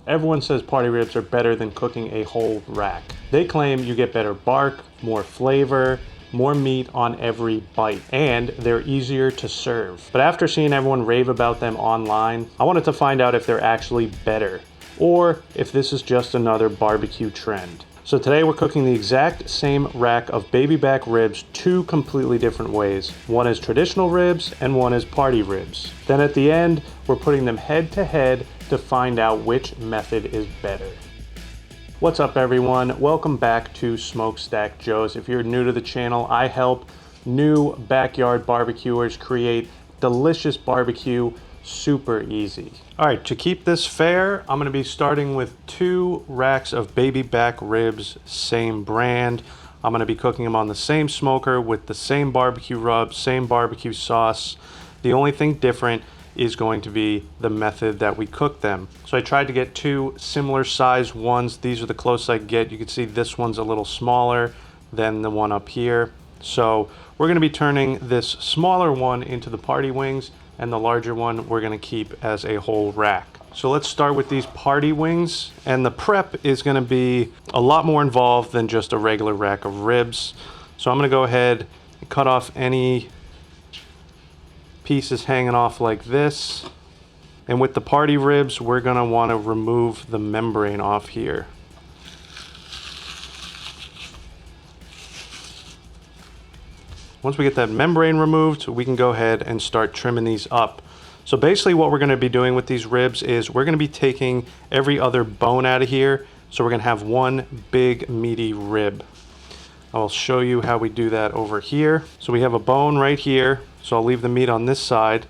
everyone says party ribs are better than cooking a whole rack. They claim you get better bark, more flavor, more meat on every bite, and they're easier to serve. But after seeing everyone rave about them online, I wanted to find out if they're actually better, or if this is just another barbecue trend. So today we're cooking the exact same rack of baby back ribs two completely different ways. One is traditional ribs and one is party ribs. Then at the end, we're putting them head to head to find out which method is better. What's up everyone? Welcome back to Smokestack Joe's. If you're new to the channel, I help new backyard barbecuers create delicious barbecue super easy. All right, to keep this fair, I'm gonna be starting with 2 racks of baby back ribs, same brand. I'm gonna be cooking them on the same smoker with the same barbecue rub, same barbecue sauce. The only thing different is going to be the method that we cook them. So I tried to get 2 similar size ones. These are the closest I could get. You can see this one's a little smaller than the one up here. So we're gonna be turning this smaller one into the party wings, and the larger one we're gonna keep as a whole rack. So let's start with these party wings, and the prep is gonna be a lot more involved than just a regular rack of ribs. So I'm gonna go ahead and cut off any pieces hanging off like this. And with the party ribs, we're gonna wanna remove the membrane off here. Once we get that membrane removed, we can go ahead and start trimming these up. So basically what we're gonna be doing with these ribs is we're gonna be taking every other bone out of here. So we're gonna have one big meaty rib. I'll show you how we do that over here. So we have a bone right here. So I'll leave the meat on this side.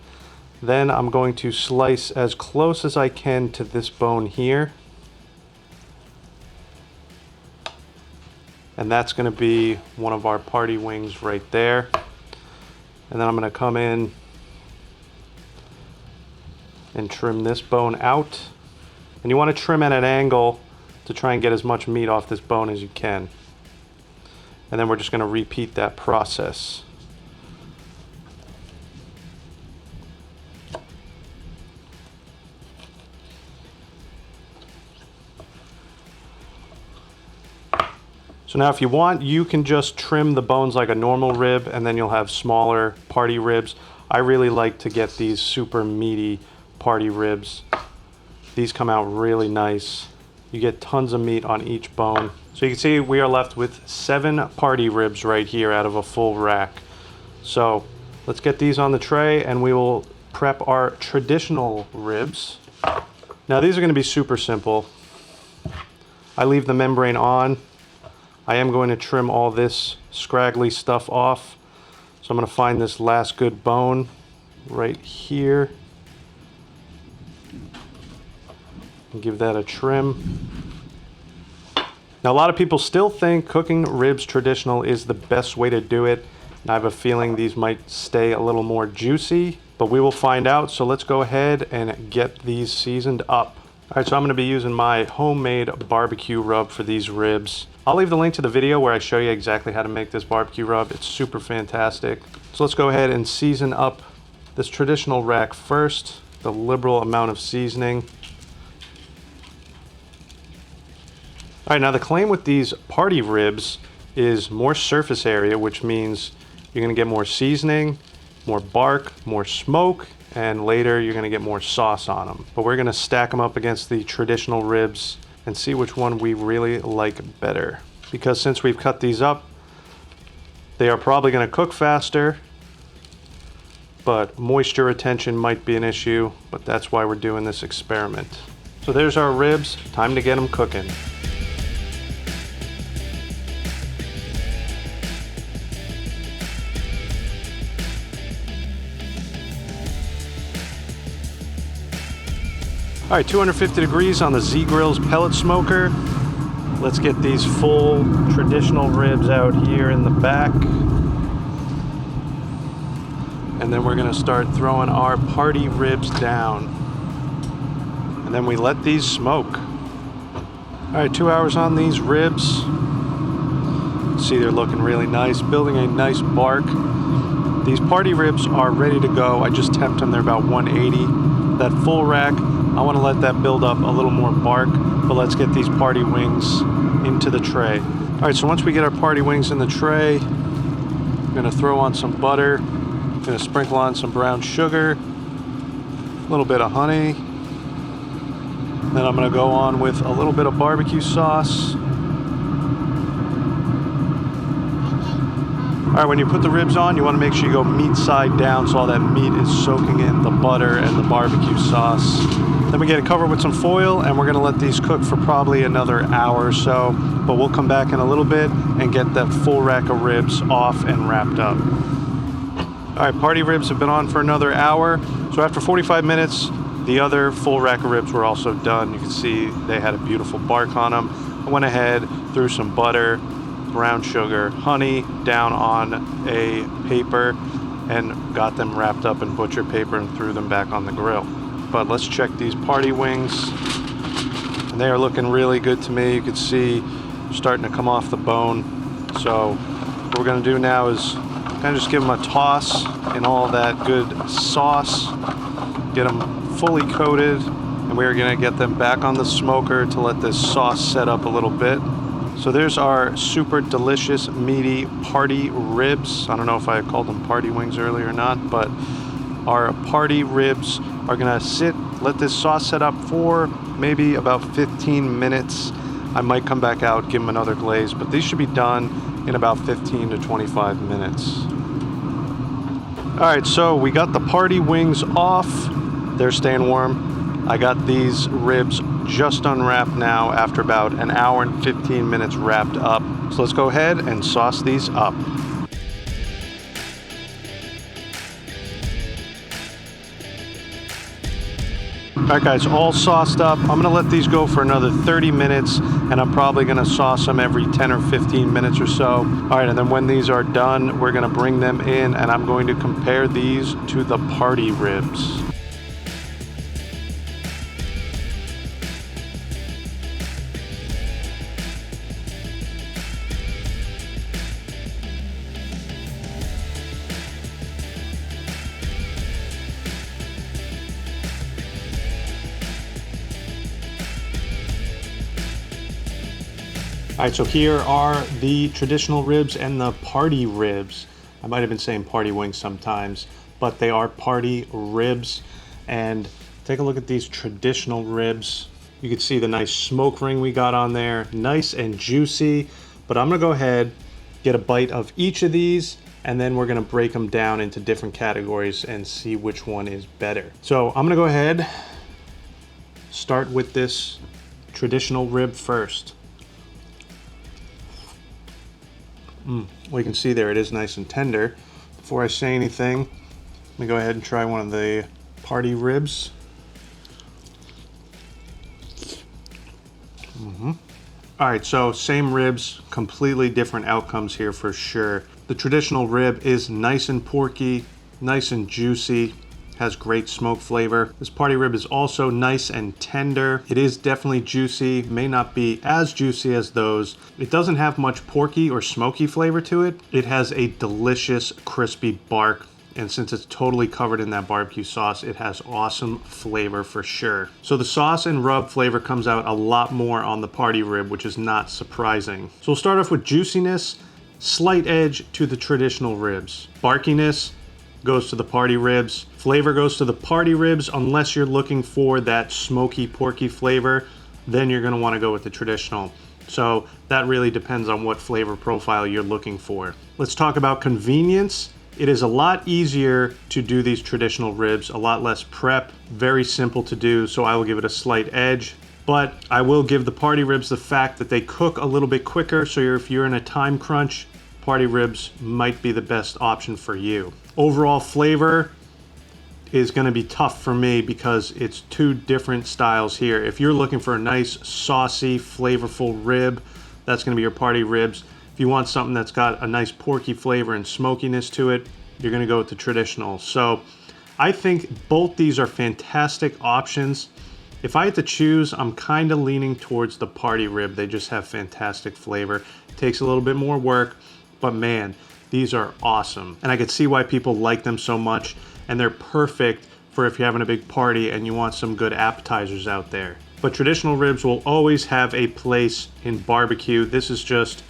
Then I'm going to slice as close as I can to this bone here. And that's gonna be one of our party wings right there. And then I'm gonna come in and trim this bone out. And you wanna trim at an angle to try and get as much meat off this bone as you can. And then we're just gonna repeat that process. So now if you want, you can just trim the bones like a normal rib, and then you'll have smaller party ribs. I really like to get these super meaty party ribs. These come out really nice. You get tons of meat on each bone. So you can see we are left with 7 party ribs right here out of a full rack. So let's get these on the tray and we will prep our traditional ribs. Now these are gonna be super simple. I leave the membrane on. I am going to trim all this scraggly stuff off. So I'm going to find this last good bone right here and give that a trim. Now a lot of people still think cooking ribs traditional is the best way to do it. And I have a feeling these might stay a little more juicy, but we will find out. So let's go ahead and get these seasoned up. All right, so I'm going to be using my homemade barbecue rub for these ribs. I'll leave the link to the video where I show you exactly how to make this barbecue rub. It's super fantastic. So let's go ahead and season up this traditional rack first, the liberal amount of seasoning. All right, now the claim with these party ribs is more surface area, which means you're gonna get more seasoning, more bark, more smoke, and later you're gonna get more sauce on them. But we're gonna stack them up against the traditional ribs and see which one we really like better. Because since we've cut these up, they are probably gonna cook faster, but moisture retention might be an issue, but that's why we're doing this experiment. So there's our ribs, time to get them cooking. All right, 250 degrees on the Z-Grill's pellet smoker. Let's get these full traditional ribs out here in the back. And then we're gonna start throwing our party ribs down. And then we let these smoke. All right, 2 hours on these ribs. See, they're looking really nice, building a nice bark. These party ribs are ready to go. I just temped them, they're about 180. That full rack, I want to let that build up a little more bark, but let's get these party wings into the tray. All right, so once we get our party wings in the tray, I'm gonna throw on some butter, I'm gonna sprinkle on some brown sugar, a little bit of honey, then I'm gonna go on with a little bit of barbecue sauce. All right, when you put the ribs on, you want to make sure you go meat side down so all that meat is soaking in the butter and the barbecue sauce. Then we get it covered with some foil, and we're going to let these cook for probably another hour or so, but we'll come back in a little bit and get that full rack of ribs off and wrapped up. All right, party ribs have been on for another hour. So after 45 minutes, the other full rack of ribs were also done. You can see they had a beautiful bark on them. I went ahead, threw some butter, brown sugar, honey down on a paper and got them wrapped up in butcher paper and threw them back on the grill. But let's check these party wings. And they are looking really good to me. You can see starting to come off the bone. So what we're gonna do now is kind of just give them a toss in all that good sauce, get them fully coated, and we're gonna get them back on the smoker to let this sauce set up a little bit. So there's our super delicious, meaty party ribs. I don't know if I called them party wings earlier or not, but our party ribs are gonna let this sauce set up for maybe about 15 minutes. I might come back out, give them another glaze, but these should be done in about 15 to 25 minutes. All right, so we got the party wings off. They're staying warm. I got these ribs just unwrapped now after about an hour and 15 minutes wrapped up. So let's go ahead and sauce these up. All right guys, all sauced up. I'm gonna let these go for another 30 minutes and I'm probably gonna sauce them every 10 or 15 minutes or so. All right, and then when these are done, we're gonna bring them in and I'm going to compare these to the party ribs. All right, so here are the traditional ribs and the party ribs. I might have been saying party wings sometimes, but they are party ribs. And take a look at these traditional ribs. You can see the nice smoke ring we got on there, nice and juicy. But I'm gonna go ahead, get a bite of each of these, and then we're gonna break them down into different categories and see which one is better. So I'm gonna go ahead, start with this traditional rib first. Well, you can see there it is nice and tender. Before I say anything, let me go ahead and try one of the party ribs. All right, so same ribs, completely different outcomes here for sure. The traditional rib is nice and porky, nice and juicy, has great smoke flavor. This party rib is also nice and tender. It is definitely juicy, may not be as juicy as those. It doesn't have much porky or smoky flavor to it. It has a delicious crispy bark, and since it's totally covered in that barbecue sauce, it has awesome flavor for sure. So the sauce and rub flavor comes out a lot more on the party rib, which is not surprising. So we'll start off with juiciness, slight edge to the traditional ribs. Barkiness goes to the party ribs. Flavor goes to the party ribs unless you're looking for that smoky, porky flavor, then you're gonna wanna go with the traditional. So that really depends on what flavor profile you're looking for. Let's talk about convenience. It is a lot easier to do these traditional ribs, a lot less prep, very simple to do, so I will give it a slight edge. But I will give the party ribs the fact that they cook a little bit quicker, so if you're in a time crunch, party ribs might be the best option for you. Overall flavor is going to be tough for me because it's two different styles here. If you're looking for a nice, saucy, flavorful rib, that's going to be your party ribs. If you want something that's got a nice porky flavor and smokiness to it, you're going to go with the traditional. So I think both these are fantastic options. If I had to choose, I'm kind of leaning towards the party rib. They just have fantastic flavor. It takes a little bit more work, but man, these are awesome. And I could see why people like them so much, and they're perfect for if you're having a big party and you want some good appetizers out there. But traditional ribs will always have a place in barbecue. This is just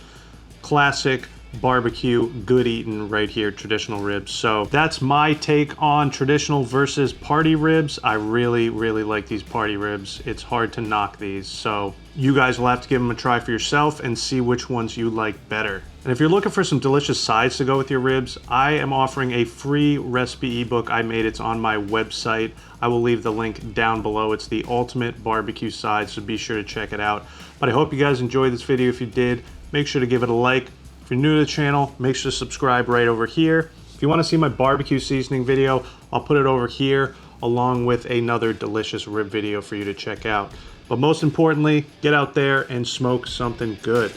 classic barbecue, good eating right here, traditional ribs. So that's my take on traditional versus party ribs. I really like these party ribs. It's hard to knock these. So you guys will have to give them a try for yourself and see which ones you like better. And if you're looking for some delicious sides to go with your ribs, I am offering a free recipe ebook I made. It's on my website. I will leave the link down below. It's the ultimate barbecue side, so be sure to check it out. But I hope you guys enjoyed this video. If you did, make sure to give it a like. If you're new to the channel, make sure to subscribe right over here. If you want to see my barbecue seasoning video, I'll put it over here along with another delicious rib video for you to check out. But most importantly, get out there and smoke something good.